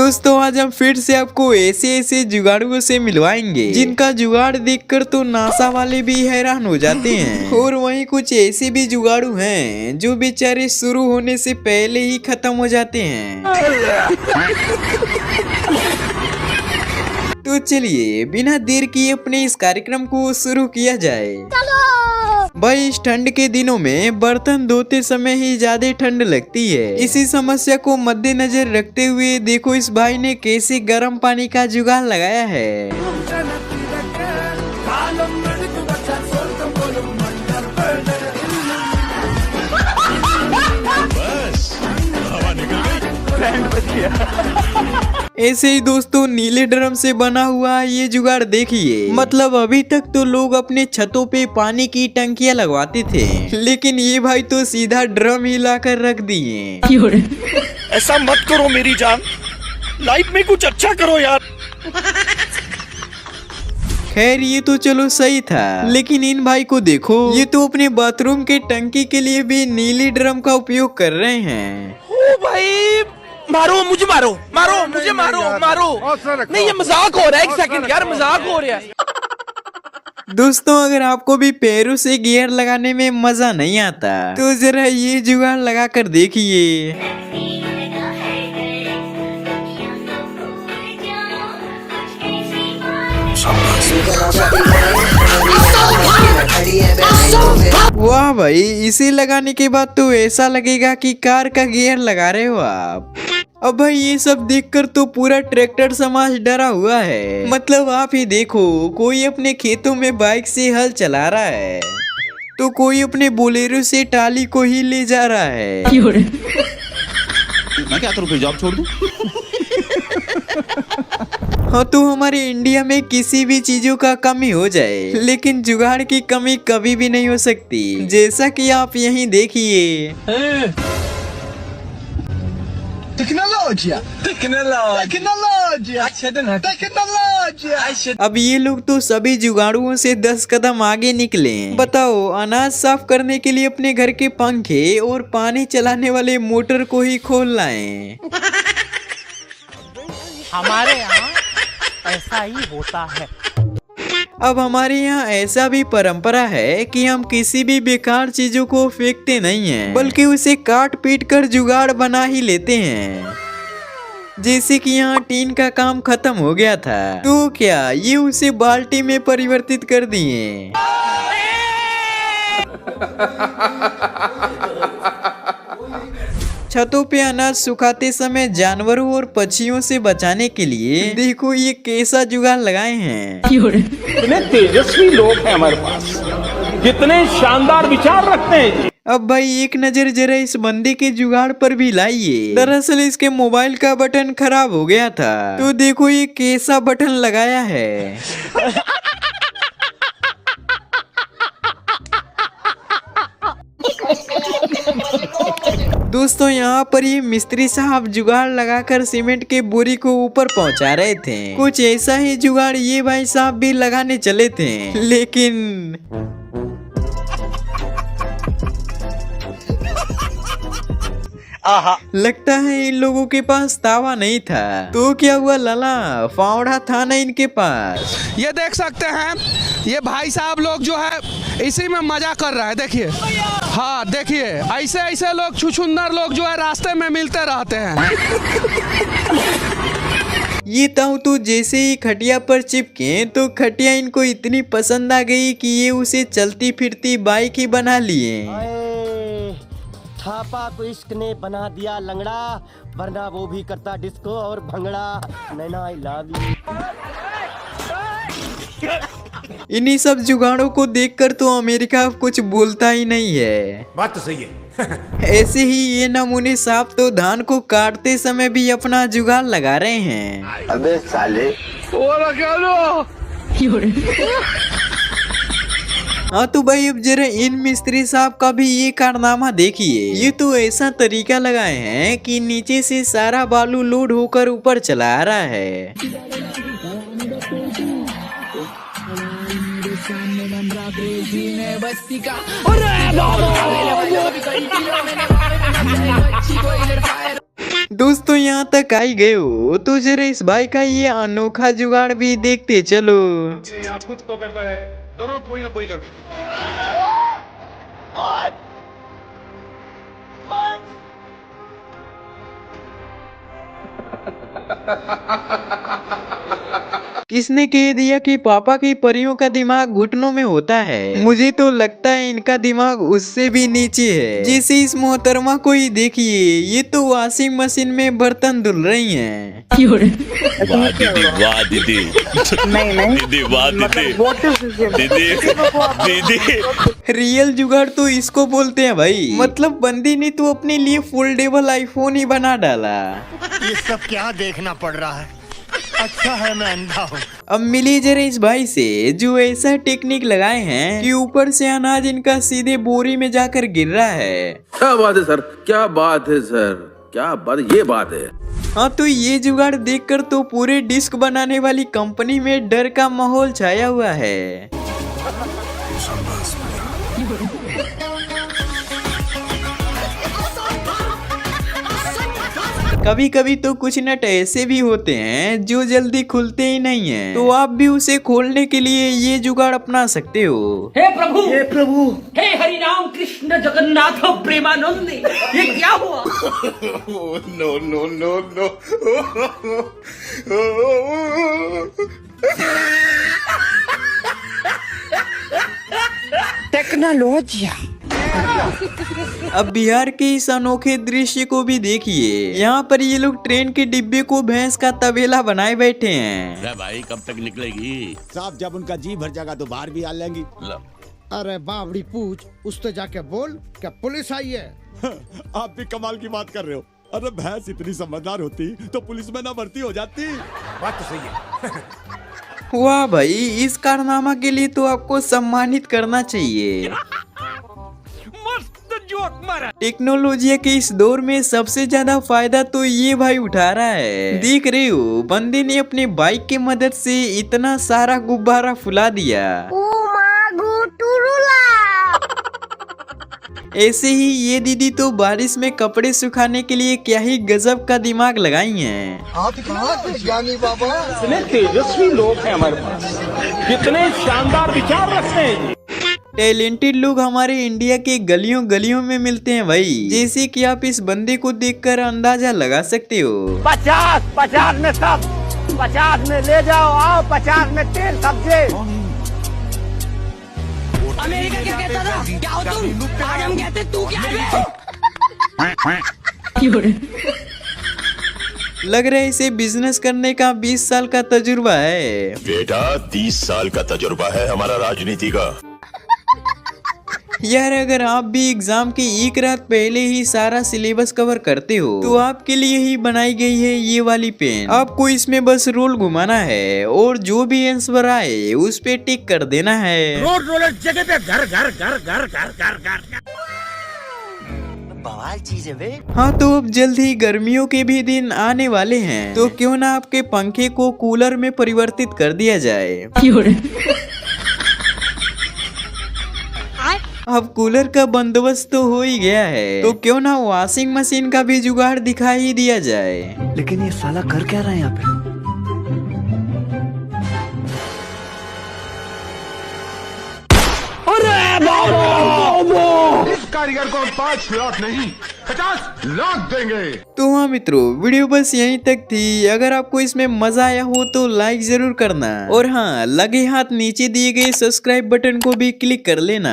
दोस्तों आज हम फिर से आपको ऐसे जुगाड़ुओं से मिलवाएंगे जिनका जुगाड़ देखकर तो नासा वाले भी हैरान हो जाते हैं। और वहीं कुछ ऐसे भी जुगाड़ू हैं जो बेचारे शुरू होने से पहले ही खत्म हो जाते हैं। तो चलिए बिना देर किए अपने इस कार्यक्रम को शुरू किया जाए। भाई इस ठंड के दिनों में बर्तन धोते समय ही ज्यादा ठंड लगती है। इसी समस्या को मद्देनजर रखते हुए देखो इस भाई ने कैसे गर्म पानी का जुगाड़ लगाया है। ऐसे ही दोस्तों नीले ड्रम से बना हुआ ये जुगाड़ देखिए। मतलब अभी तक तो लोग अपने छतों पे पानी की टंकियां लगवाते थे, लेकिन ये भाई तो सीधा ड्रम ही लाकर रख दिए। ऐसा मत करो मेरी जान, लाइफ में कुछ अच्छा करो यार। खैर ये तो चलो सही था, लेकिन इन भाई को देखो, ये तो अपने बाथरूम के टंकी के लिए भी नीली ड्रम का उपयोग कर रहे हैं। ओ भाई मारो मुझे, मारो मारो मुझे, मारो मारो। नहीं ये मजाक हो रहा है, एक सेकंड यार, मजाक हो रहा है। दोस्तों अगर आपको भी पैरों से गियर लगाने में मजा नहीं आता तो जरा ये जुगाड़ लगा कर देखिए। वाह भाई, इसे लगाने के बाद तो ऐसा लगेगा कि कार का गियर लगा रहे हो आप। अब भाई ये सब देखकर तो पूरा ट्रैक्टर समाज डरा हुआ है। मतलब आप ही देखो, कोई अपने खेतों में बाइक से हल चला रहा है तो कोई अपने बोलेरो से टाली को ही ले जा रहा है। मैं क्या करूं, फिर जॉब छोड़ दूं? हाँ तो हमारे इंडिया में किसी भी चीजों का कमी हो जाए, लेकिन जुगाड़ की कमी कभी भी नहीं हो सकती। जैसा कि आप यहीं देखिए। अब ये लोग तो सभी जुगाड़ुओं से 10 कदम आगे निकले। बताओ, अनाज साफ करने के लिए अपने घर के पंखे और पानी चलाने वाले मोटर को ही खोल लाएं। हमारे यहाँ ऐसा ही होता है। अब हमारे यहाँ ऐसा भी परंपरा है कि हम किसी भी बेकार चीजों को फेंकते नहीं हैं, बल्कि उसे काट पीट कर जुगाड़ बना ही लेते हैं। जैसे कि यहाँ टीन का काम खत्म हो गया था तो क्या ये उसे बाल्टी में परिवर्तित कर दिए। छतों पे अनाज सुखाते समय जानवरों और पक्षियों से बचाने के लिए देखो ये कैसा जुगाड़ लगाए हैं। कितने तेजस्वी लोग हैं हमारे पास, कितने शानदार विचार रखते हैं। अब भाई एक नजर जरा इस बंदे के जुगाड़ पर भी लाइए। दरअसल इसके मोबाइल का बटन खराब हो गया था तो देखो ये कैसा बटन लगाया है। दोस्तों यहाँ पर ये मिस्त्री साहब जुगाड़ लगाकर सीमेंट के बोरी को ऊपर पहुँचा रहे थे। कुछ ऐसा ही जुगाड़ ये भाई साहब भी लगाने चले थे, लेकिन लगता है इन लोगों के पास तावा नहीं था। तो क्या हुआ लाला, फावड़ा था ना इनके पास। ये देख सकते हैं, ये भाई साहब लोग जो है इसी में मजा कर रहा है। देखिए, हाँ देखिए, ऐसे ऐसे लोग छुछुंदर लोग जो है रास्ते में मिलते रहते हैं। ये ताऊ तो जैसे ही खटिया पर चिपके तो खटिया इनको इतनी पसंद आ गई कि ये उसे चलती फिरती बाइक ही बना लिए। छापा को इश्क ने बना दिया लंगड़ा, वरना वो भी करता डिस्को और भंगड़ा। नैना आई लव यू। इन्हीं सब जुगाड़ों को देखकर तो अमेरिका कुछ बोलता ही नहीं है। बात तो सही है। ऐसे ही ये नमूने साहब तो धान को काटते समय भी अपना जुगाड़ लगा रहे हैं। अबे साले, हाँ तो भाई अब जरा इन मिस्त्री साहब का भी ये कारनामा देखिए। ये तो ऐसा तरीका लगाए हैं कि नीचे से सारा बालू लोड होकर ऊपर चला आ रहा है। दोस्तों यहाँ तक आ ही गए हो तो जरा इस भाई का ये अनोखा जुगाड़ भी देखते चलो। किसने कह दिया कि पापा की परियों का दिमाग घुटनों में होता है? मुझे तो लगता है इनका दिमाग उससे भी नीचे है। जैसे इस मोहतरमा को ही देखिए, ये तो वॉशिंग मशीन में बर्तन धुल रही हैं। वाह दीदी, वाह दीदी, दीदी, वाह दीदी, दीदी, दीदी। रियल जुगाड़ तो इसको बोलते हैं भाई। मतलब बंदी ने तो अपने लिए फोल्डेबल आईफोन ही बना डाला। ये सब क्या देखना पड़ रहा है? अच्छा है मैं अंधा हूँ। अब मिली जरा इस भाई से जो ऐसा टेक्निक लगाए हैं कि ऊपर से अनाज इनका सीधे बोरी में जाकर गिर रहा है। क्या बात है सर, क्या बात है सर, क्या बात, ये बात है। हाँ तो ये जुगाड़ देखकर तो पूरे डिस्क बनाने वाली कंपनी में डर का माहौल छाया हुआ है। कभी कभी तो कुछ नट ऐसे भी होते हैं जो जल्दी खुलते ही नहीं हैं, तो आप भी उसे खोलने के लिए ये जुगाड़ अपना सकते हो। हे प्रभु, हे प्रभु, हे हरि राम कृष्ण जगन्नाथ प्रेमानंद, ये क्या हुआ? No no no no. Technology. अब बिहार के इस अनोखे दृश्य को भी देखिए। यहाँ पर ये लोग ट्रेन के डिब्बे को भैंस का तबेला बनाए बैठे हैं। अरे भाई कब तक निकलेगी? साहब जब उनका जी भर जाएगा तो बाहर भी आ लेंगी। अरे बावड़ी पूछ, उससे जाके बोल क्या पुलिस आई है? आप भी कमाल की बात कर रहे हो। अरे भैंस इतनी समझदार होती तो पुलिस में ना भर्ती हो जाती। बात तो सही है। वाह भाई, इस कारनामा के लिए तो आपको सम्मानित करना चाहिए। टेक्नोलॉजी के इस दौर में सबसे ज्यादा फायदा तो ये भाई उठा रहा है। देख रहे हो, बंदे ने अपने बाइक की मदद से इतना सारा गुब्बारा फुला दिया। ऐसे ही ये दीदी तो बारिश में कपड़े सुखाने के लिए क्या ही गजब का दिमाग लगाई हैं। आप कहाँ से ज्ञानी बाबा? कितने तेजस्वी लोग हैं हमारे पास, कितने शानदार विचार रखते हैं। टैलेंटेड लोग हमारे इंडिया के गलियों गलियों में मिलते हैं भाई। जैसे कि आप इस बंदे को देखकर अंदाजा लगा सकते हो। 50 में सब, 50 में ले जाओ, आओ 50 में तेल सब्जी। अमेरिका क्या कहता था? क्या हो तुम? आज हम कहते तू क्या है? लग रहा है इसे बिजनेस करने का 20 साल का तजुर्बा है। बेटा 30 साल का तजुर्बा है हमारा राजनीति का। यार अगर आप भी एग्जाम की एक रात पहले ही सारा सिलेबस कवर करते हो तो आपके लिए ही बनाई गई है ये वाली पेन। आपको इसमें बस रोल घुमाना है और जो भी आंसर आए उस पे टिक कर देना है। रोड रोलर जगह पे घर घर घर घर घर घर घर। बवाल चीज है वे। हाँ तो अब जल्द ही गर्मियों के भी दिन आने वाले हैं, तो क्यों ना आपके पंखे को कूलर में परिवर्तित कर दिया जाए। अब कूलर का बंदोबस्त तो हो ही गया है, तो क्यों ना वॉशिंग मशीन का भी जुगाड़ दिखा ही दिया जाए। लेकिन ये साला कर क्या रहा है यहाँ पे? इस कारीगर को 5 लाख नहीं 50 लाख देंगे। तो हाँ मित्रों, वीडियो बस यहीं तक थी। अगर आपको इसमें मजा आया हो तो लाइक जरूर करना, और हाँ लगे हाथ नीचे दिए गए सब्सक्राइब बटन को भी क्लिक कर लेना।